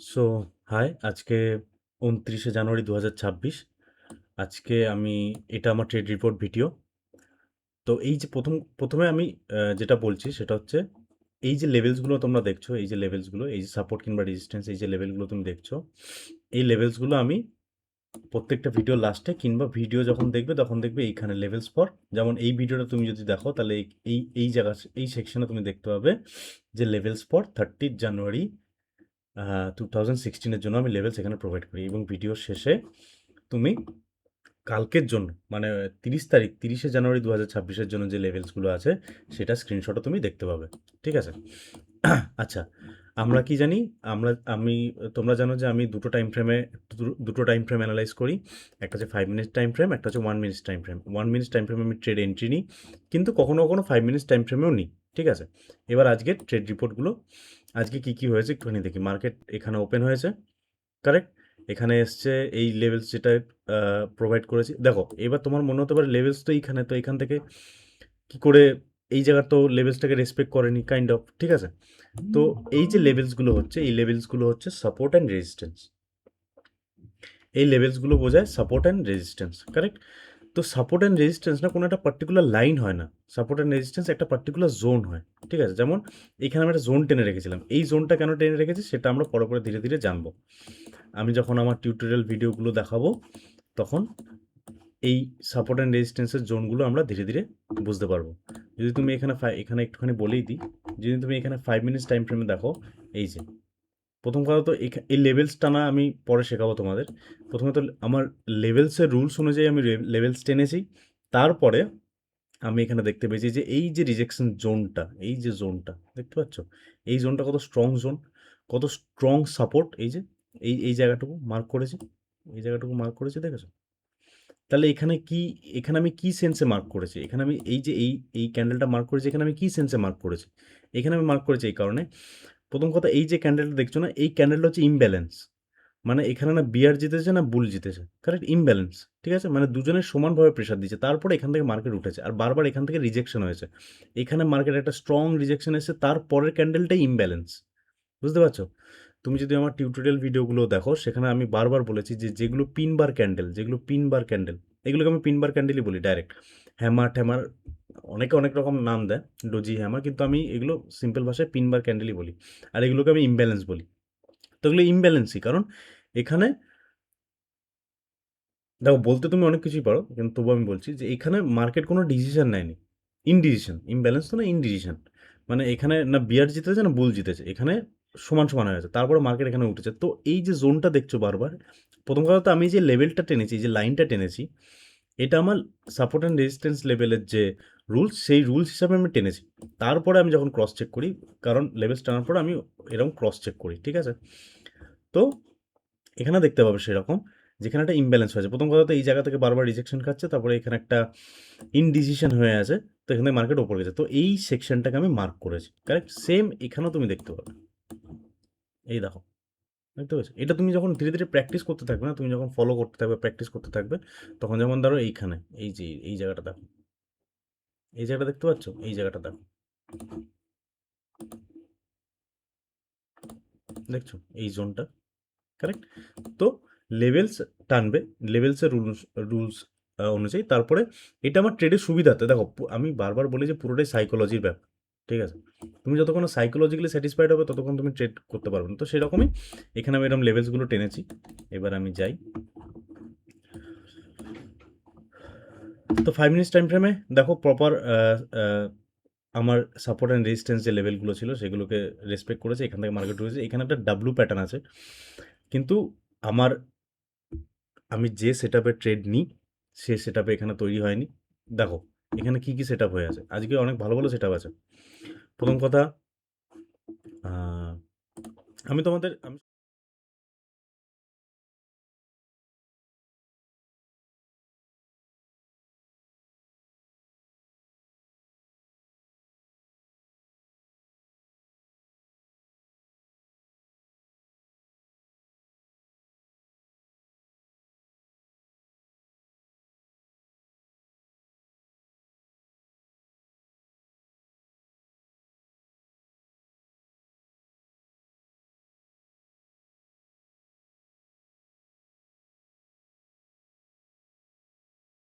So high, আজকে ২৯শে জানুয়ারি ২০২৬। আজকে আমি এটা আমার ট্রেড রিপোর্ট ভিডিও। তো এই যে প্রথমে আমি যেটা বলছি সেটা হচ্ছে এই যে লেভেলসগুলো তোমরা দেখছো, এই যে লেভেলসগুলো, এই যে সাপোর্ট কিংবা রেজিস্ট্যান্স, এই যে লেভেলগুলো তুমি দেখছো, এই লেভেলসগুলো আমি প্রত্যেকটা ভিডিও লাস্টে কিংবা ভিডিও যখন দেখবে তখন দেখবে এইখানে লেভেলস ফর, যেমন এই ভিডিওটা তুমি যদি দেখো তাহলে এই জায়গা, এই সেকশনে তুমি দেখতে পাবে যে লেভেলস ফর 30 জানুয়ারি 2016 জন্য আমি লেভেলস এখানে প্রোভাইড করি, এবং ভিডিওর শেষে তুমি কালকের জন্য মানে 30 তারিখ, 30শে জানুয়ারি 2026 জন্য যে লেভেলসগুলো আছে সেটা স্ক্রিনশটও তুমি দেখতে পাবে। ঠিক আছে? আচ্ছা, আমরা কি জানি? তোমরা জানো যে আমি দুটো টাইম ফ্রেম অ্যানালাইজ করি। একটা হচ্ছে 5 মিনিট টাইম ফ্রেম, একটা হচ্ছে 1 minute time frame. 1 minute time ফ্রেমে আমি ট্রেড এন্ট্রি নিই, কিন্তু কখনো কখনো 5 মিনিট টাইম ফ্রেমেও নিই। ঠিক আছে? এবার আজকের ট্রেড রিপোর্টগুলো, আজকে কি হয়েছে একটুখানি দেখি। মার্কেট এখানে ওপেন হয়েছে, কারেক্ট? এখানে এসছে এই লেভেলস যেটা প্রোভাইড করেছি। দেখো, এবার তোমার মনে হতে পারে লেভেলস তো এইখানে, তো এখান থেকে কি করে এই জায়গার তো লেভেলসটাকে রেসপেক্ট করেনি কাইন্ড অফ। ঠিক আছে? তো এই যে লেভেলসগুলো হচ্ছে, এই লেভেলসগুলো হচ্ছে সাপোর্ট অ্যান্ড রেজিস্ট্যান্স। এই লেভেলসগুলো বোঝায় সাপোর্ট অ্যান্ড রেজিস্ট্যান্স, কারেক্ট? তো সাপোর্ট অ্যান্ড রেজিস্ট্যান্স না কোনো একটা পার্টিকুলার লাইন হয় না। সাপোর্ট অ্যান্ড রেজিস্ট্যান্স একটা পার্টিকুলার জোন হয়। ঠিক আছে? যেমন এখানে আমি একটা জোন টেনে রেখেছিলাম। এই জোনটা কেন টেনে রেখেছি সেটা আমরা পরে পরে ধীরে ধীরে জানবো। আমি যখন আমার টিউটোরিয়াল ভিডিওগুলো দেখাবো তখন এই সাপোর্ট অ্যান্ড রেজিস্ট্যান্সের জোনগুলো আমরা ধীরে ধীরে বুঝতে পারবো। যদি তুমি এখানে একটুখানি বলেই দিই, যদি তুমি এখানে 5 মিনিটস টাইম ফ্রেমে দেখো, এই যে প্রথম কথা তো এই লেভেলস টানা আমি পরে শেখাবো তোমাদের। প্রথমে তো আমার লেভেলসের রুলস অনুযায়ী আমি লেভেলস টেনেছি। তারপরে আমি এখানে দেখতে পেয়েছি যে এই যে রিজেকশন জোনটা, এই যে জোনটা দেখতে পাচ্ছ, এই জোনটা কত স্ট্রং জোন, কত স্ট্রং সাপোর্ট। এই যে এই জায়গাটুকু মার্ক করেছি, এই জায়গাটুকু মার্ক করেছি, দেখেছো? তাহলে এখানে আমি কি সেন্সে মার্ক করেছি? এখানে আমি এই যে এই ক্যান্ডেলটা মার্ক করেছি, এখানে আমি কি সেন্সে মার্ক করেছি? এখানে আমি মার্ক করেছি এই কারণে, প্রথম কথা এই যে ক্যান্ডেলটা দেখছো না, এই ক্যান্ডেলটা হচ্ছে ইমব্যালেন্স। মানে এখানে না বিয়ার জিতেছে না বুল জিতেছে, কারেক্ট? ইমব্যালেন্স। ঠিক আছে? মানে দুজনের সমানভাবে প্রেশার দিচ্ছে, তারপরে এখান থেকে মার্কেট উঠেছে আর বারবার এখান থেকে রিজেকশন হয়েছে। এখানে মার্কেট একটা স্ট্রং রিজেকশন এসেছে, তারপরের ক্যান্ডেলটাই ইমব্যালেন্স। বুঝতে পারছো? তুমি যদি আমার টিউটোরিয়াল ভিডিওগুলো দেখো সেখানে আমি বারবার বলেছি যে যেগুলো পিন বার ক্যান্ডেল, এগুলোকে আমি পিন বার ক্যান্ডেলই বলি ডাইরেক্ট। হ্যামার ট্যামার অনেকে অনেক রকম নাম দেয়, ডোজি হ্যামার, কিন্তু আমি এগুলো সিম্পল ভাষায় পিন বার ক্যান্ডেলই বলি। আর এগুলোকে আমি ইমব্যালেন্স বলি। তো এগুলো ইমব্যালেন্সই, কারণ এখানে দেখো, বলতে তুমি অনেক কিছুই পারো, কিন্তু তবু আমি বলছি যে এখানে মার্কেট কোনো ডিসিশন নেয়নি। ইনডিসিশন, ইমব্যালেন্স তো না, ইনডিসিশন। মানে এখানে না বিয়ার জিতেছে না বুল জিতেছে, এখানে সমান সমান হয়ে গেছে, তারপরে মার্কেট এখানে উঠেছে। তো এই যে জোনটা দেখছো বারবার, প্রথম কথা তো আমি যে লেভেলটা টেনেছি, যে লাইনটা টেনেছি, এটা আমার সাপোর্ট অ্যান্ড রেজিস্ট্যান্স লেভেলের যে রুলস, সেই রুলস হিসাবে আমি টেনেছি। তারপরে আমি যখন ক্রস চেক করি, কারণ লেভেলস টানার পরে আমি এরকম ক্রস চেক করি। ঠিক আছে? তো এখানে দেখতে পাবে সেরকম, যেখানে একটা ইমব্যালেন্স হয়েছে। প্রথম কথা তো এই জায়গা থেকে বারবার রিজেকশন খাচ্ছে, তারপরে এখানে একটা ইনডিসিশন হয়ে আছে, তো এখানে মার্কেট ওপরে গেছে। তো এই সেকশনটাকে আমি মার্ক করেছি, কারেক্ট? সেম এখানেও তুমি দেখতে পাবে, এই দেখো, দেখতে পাচ্ছ? এটা তুমি যখন ধীরে ধীরে প্র্যাকটিস করতে থাকবে না, তুমি যখন ফলো করতে থাকবে, প্র্যাকটিস করতে থাকবে, তখন যেমন ধরো এইখানে এই যে এই জায়গাটা দেখো, এই জায়গাটা দেখতে পাচ্ছ, এই জায়গাটা দেখো, দেখছো এই জোনটা, কারেক্ট? তো লেভেলস টানবে, লেভেলসের রুলস অনুযায়ী। তারপরে এটা আমার ট্রেডের সুবিধাতে দেখো, আমি বারবার বলি যে পুরোটাই সাইকোলজির ব্যাপার। ঠিক আছে? তুমি যতক্ষণ সাইকোলজিক্যালি স্যাটিসফাইড হবে ততক্ষণ তুমি ট্রেড করতে পারবে না। তো সেরকমই এখানে আমি এরকম লেভেলসগুলো টেনেছি। এবার আমি যাই, তো 5 মিনিটস টাইম ফ্রেমে দেখো প্রপার আমার সাপোর্ট অ্যান্ড রেজিস্ট্যান্স যে লেভেলগুলো ছিল সেগুলোকে রেসপেক্ট করেছে, এখান থেকে মার্কেট হয়েছে। এখানে একটা ডাব্লু প্যাটার্ন আছে, কিন্তু আমার আমি যে সেটআপে ট্রেড নিই সে সেটআপে এখানে তৈরি হয়নি। দেখো এখানে কি সেটআপ হয়ে আছে, আজকে অনেক ভালো ভালো সেটআপ আছে। প্রথম কথা, আমি